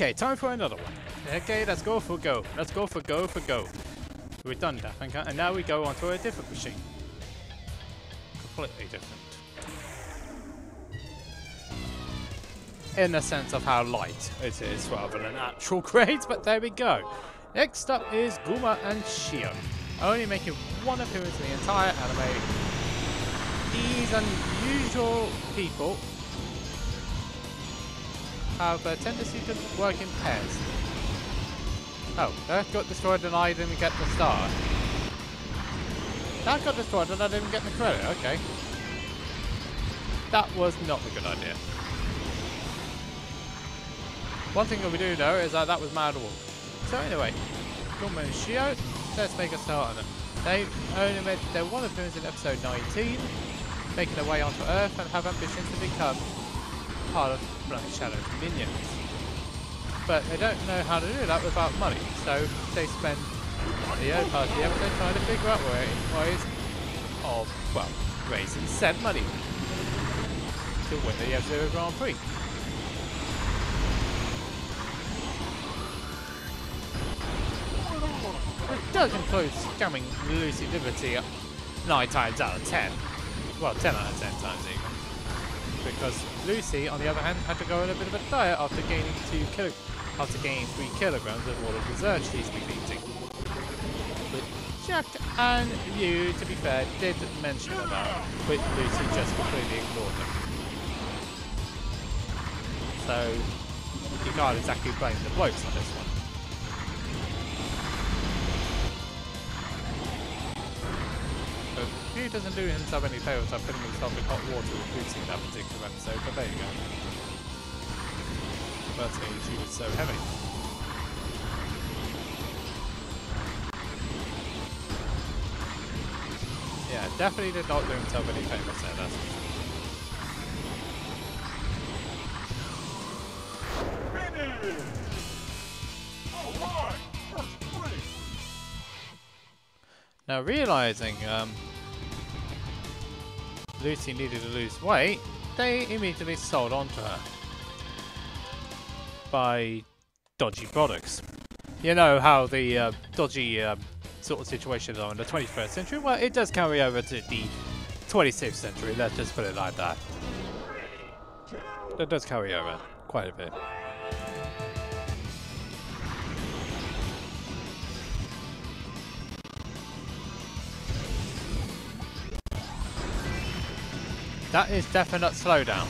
Okay, time for another one. Okay, let's go for go. Let's go for go for go. We've done that, and now we go onto a different machine. Completely different. In the sense of how light it is rather than actual grades, but there we go. Next up is Guma and Shio, only making one appearance in the entire anime. These unusual people have a tendency to work in pairs. Oh, that got destroyed and I didn't get the star. That got destroyed and I didn't get the credit, okay. That was not a good idea. One thing that we do know is that was Mad Wolf. So anyway, Guma and Shio, let's make a start on them. They only made their one appearance in episode 19, making their way onto Earth and have ambitions to become part of Black Shadow's minions. But they don't know how to do that without money, so they spend the early part of the episode trying to figure out ways of, well, raising said money to win the F-Zero Grand Prix. It does include scamming Lucy Liberty 9 times out of 10. Well, 10 out of 10 times even. Because Lucy, on the other hand, had to go on a bit of a diet after gaining 3 kilograms of all of the dessert she's been eating. But Jack and you, to be fair, did mention about, but Lucy just completely ignored them. So, you can't exactly blame the blokes on this one. He doesn't do himself any favours by putting himself in hot water with Lucy in that particular episode, but there you go. Firstly, she was so heavy. Yeah, definitely did not do himself any favours there, that's for sure. Now realising Lucy needed to lose weight, they immediately sold on to her. By dodgy products. You know how the dodgy sort of situations are in the 21st century? Well, it does carry over to the 26th century, let's just put it like that. That does carry over quite a bit. That is definite slowdown.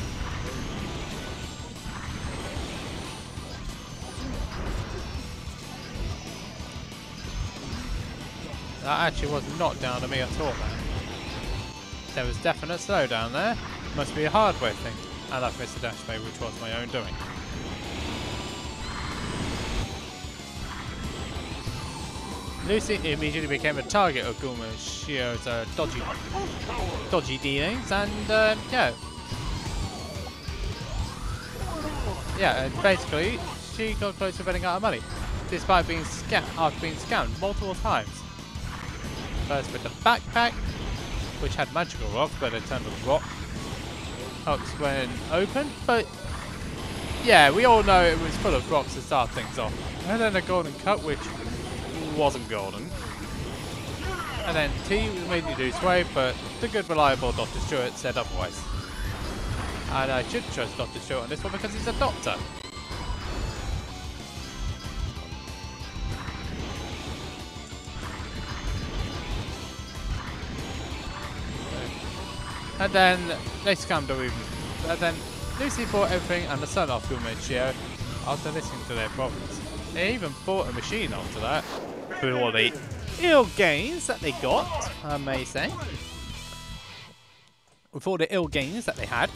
That actually was not down to me at all, man. There was definite slowdown there. Must be a hardware thing. And I've missed a dash bay, which was my own doing. Lucy immediately became a target of Guma and Shio's dodgy dealings, and yeah, and basically she got close to running out of money, despite being scammed multiple times. First with the backpack, which had magical rocks, but it turned to rock hooks when opened. But yeah, we all know it was full of rocks to start things off, and then a golden cup, which wasn't golden. And then T was made to lose weight, but the good reliable Dr. Stewart said otherwise. And I should trust Dr. Stewart on this one because he's a doctor. And then they scammed her even. And then Lucy bought everything and the son off Guma and Shio after listening to their problems. They even bought a machine after that. With all the ill gains that they got, I may say. With all the ill gains that they had.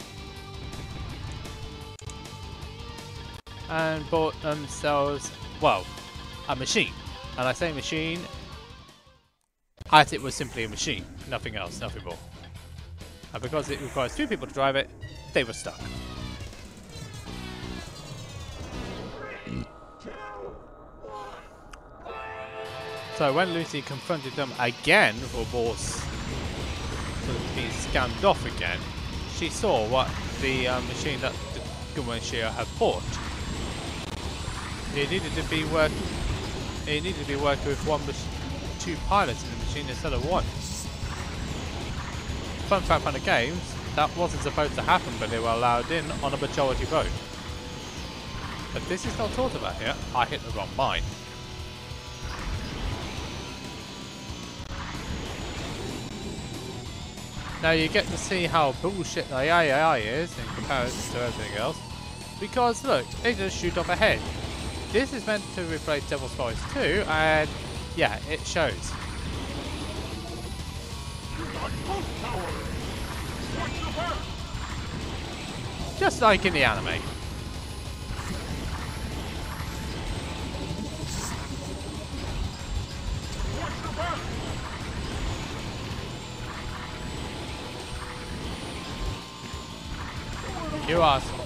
And bought themselves, well, a machine. And I say machine as it was simply a machine. Nothing else, nothing more. And because it requires 2 people to drive it, they were stuck. So when Lucy confronted them again for remorse for being scammed off again, she saw what the machine that Guma and Shio had bought. It needed to be working with two pilots in the machine instead of one. Fun fact from the games, that wasn't supposed to happen, but they were allowed in on a majority vote. But this is not talked about here. I hit the wrong mine. Now you get to see how bullshit the AI is in comparison to everything else. Because look, they just shoot up ahead. This is meant to replace Devil's Forest 2, and yeah, it shows. Just like in the anime. You asshole.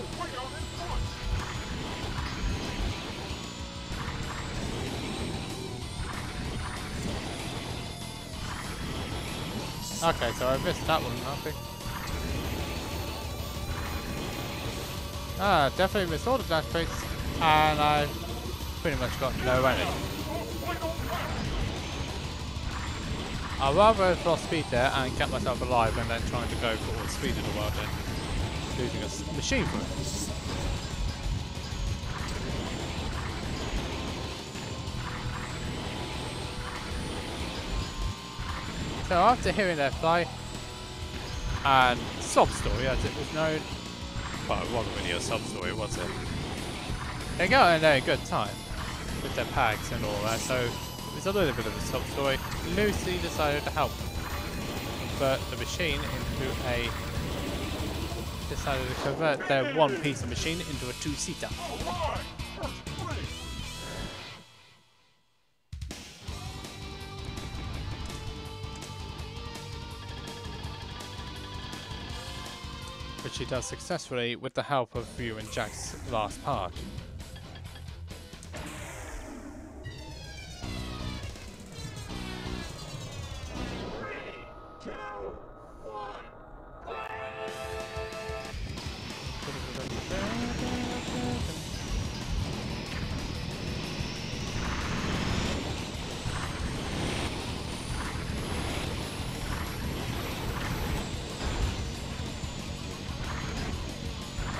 Okay, so I missed that one, I think. Ah, definitely missed all the dash breaks, and I pretty much got no energy. I'd rather have lost speed there and kept myself alive and then trying to go for all the speed in the world and losing a machine for it. So after hearing their fly and sob story as it was known, well, it wasn't really a sob story, was it? They got in there a good time with their packs and all that, so it was a little bit of a sob story. Lucy decided to help them convert the machine into a... decided to convert their one piece of machine into a two-seater. Which she does successfully with the help of Ryu and Jack's last part.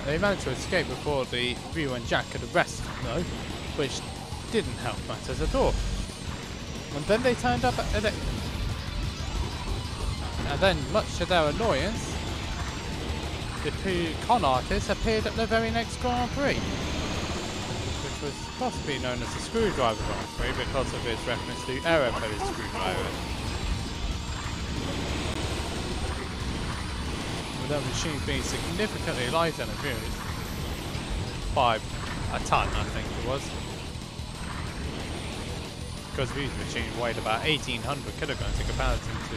They managed to escape before the Ryu and Jack could arrest them though, which didn't help matters at all. And then they turned up at it. And then, much to their annoyance, the two con artists appeared at the very next Grand Prix, which was possibly known as the Screwdriver Grand Prix because of its reference to Aeroplane's screwdriver. With the machine being significantly lighter than Ryu's, by a ton I think it was, because Ryu's machine weighed about 1800 kilograms in comparison to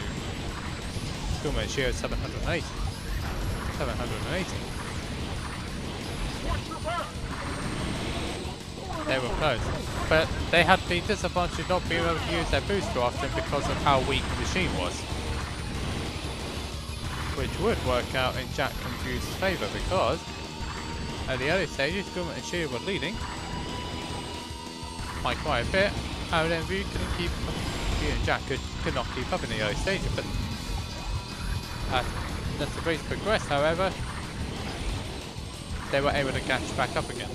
Kuma's 780. They were close, but they had been disappointed not being able to use their booster often because of how weak the machine was. Which would work out in Jack and Ryu's favour because at the early stages, Guma and Shia were leading by quite a bit, and then Ryu couldn't keep up. Ryu and Jack could not keep up in the early stages, but as the race progressed, however, they were able to catch back up again.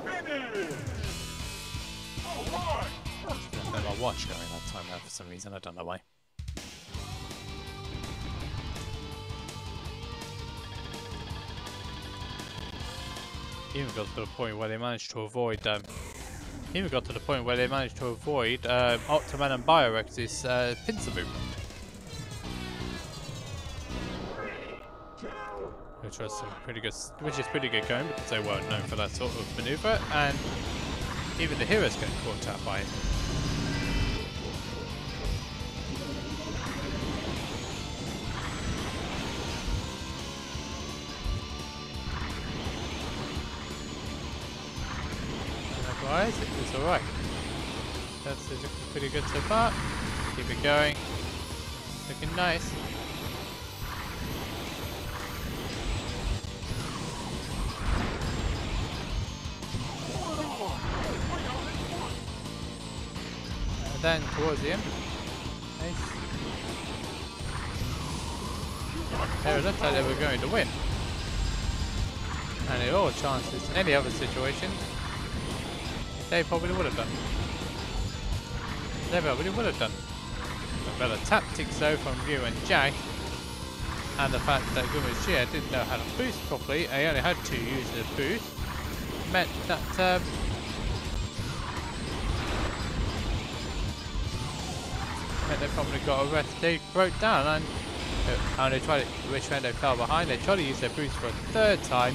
I had my watch going that time now for some reason, I don't know why. Even got to the point where they managed to avoid. Optiman and Biorex's pincer movement, which is pretty good going because they weren't known for that sort of maneuver, and even the heroes get caught out by it. It was alright. That's looking pretty good so far. Keep it going. Looking nice. And then towards the end, it looked like they were going to win. And in all chances, in any other situation, they probably would have done. They probably would have done. But better tactics though from you and Jack, and the fact that Gumashia didn't know how to boost properly, he only had 2 uses of boost, meant that they probably got arrested. They broke down and they tried it, which when they fell behind, they tried to use their boost for a 3rd time.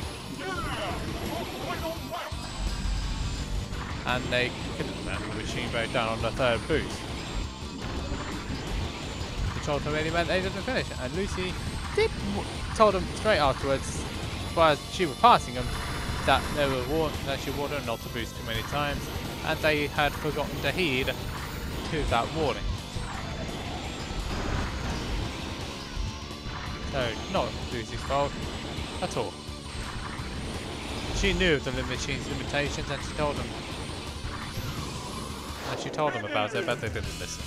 And they couldn't, and the machine broke down on the 3rd boost. Which ultimately meant they didn't finish. And Lucy told them straight afterwards, while she was passing them, that they were that she warned them not to boost too many times, and they had forgotten to heed to that warning. So, not Lucy's fault at all. She knew of the machine's limitations, and she told them. And she told them about it, but they didn't listen.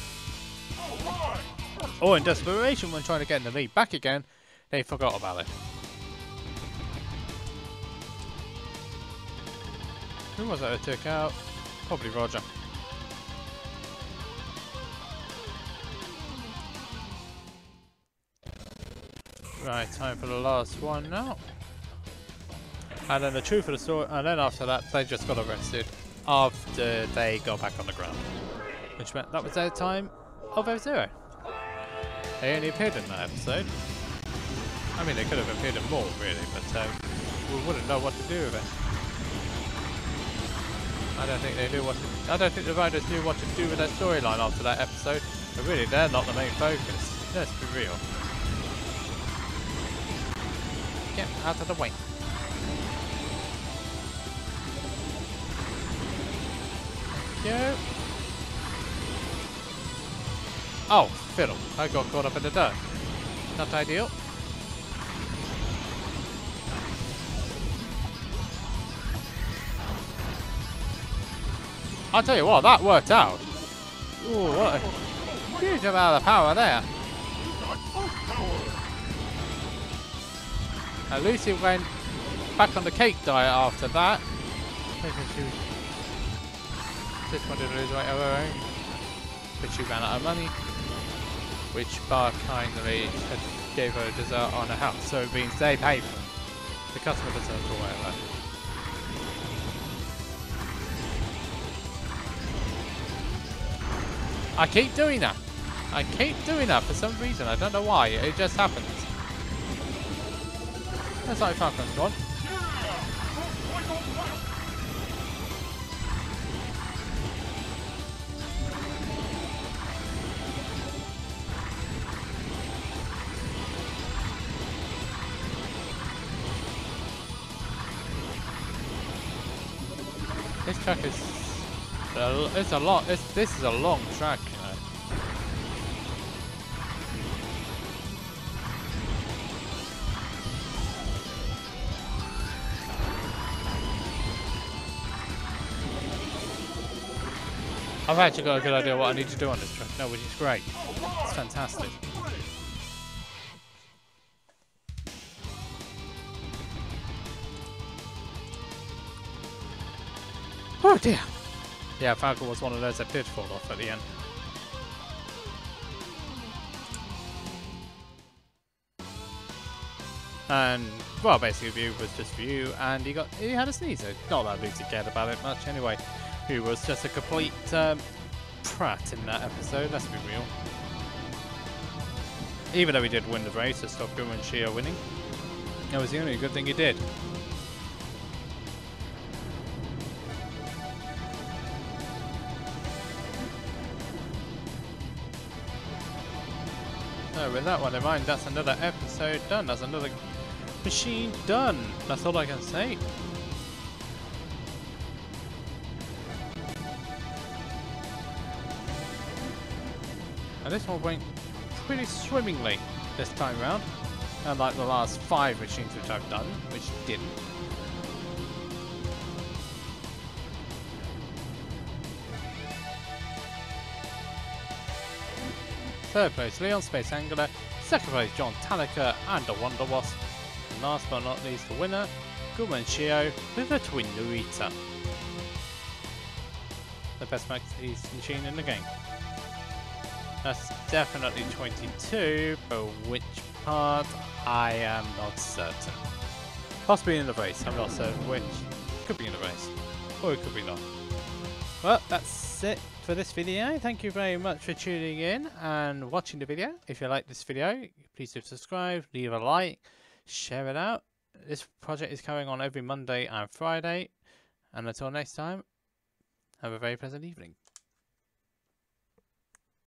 Or in desperation, when trying to get in the lead back again, they forgot about it. Who was it who took out? Probably Roger. Right, time for the last one now. And then the truth of the story, and then after that, they just got arrested after they got back on the ground. Which meant that was their time of F-Zero. They only appeared in that episode. I mean, they could have appeared in more, really, but we wouldn't know what to do with it. I don't think they knew what to, I don't think the writers knew what to do with their storyline after that episode. But really, they're not the main focus. Let's be real. Get out of the way. Go. Oh, fiddle. I got caught up in the dirt. Not ideal. I'll tell you what, that worked out. Ooh, what a huge amount of power there. And Lucy went back on the cake diet after that. She just wanted to lose weight of her own. But she ran out of money, which Bar kindly gave her a dessert on her house. So it means they pay for it. The customer deserves or whatever. I keep doing that. I keep doing that for some reason. I don't know why. It just happens. That's like Falcon's gone. This track is it's a lot. This is a long track, you know. I've actually got a good idea what I need to do on this track now, which is great. It's fantastic. Oh dear. Yeah, Falcon was one of those that did fall off at the end. And well, basically, View was just for you, and he had a sneeze. Not that Lucy cared about it much anyway. Who was just a complete prat in that episode. Let's be real. Even though he did win the race, to stop Guma and Shia winning, that was the only good thing he did. So with that one in mind, that's another episode done. That's another machine done. That's all I can say. And this one went pretty swimmingly this time round. Unlike the last 5 machines which I've done, which didn't. Third place, Leon Space Angler. Second place, John Talika and the Wonder Wasp. And last but not least, the winner, Guman Shio with the twin Noritta. The best Maxis machine in the game. That's definitely 22, but which part, I am not certain. Possibly in the race, I'm not certain which. Could be in the race, or it could be not. Well, that's it for this video. Thank you very much for tuning in and watching the video. If you like this video, please do subscribe, leave a like, share it out. This project is going on every Monday and Friday. And until next time, have a very pleasant evening.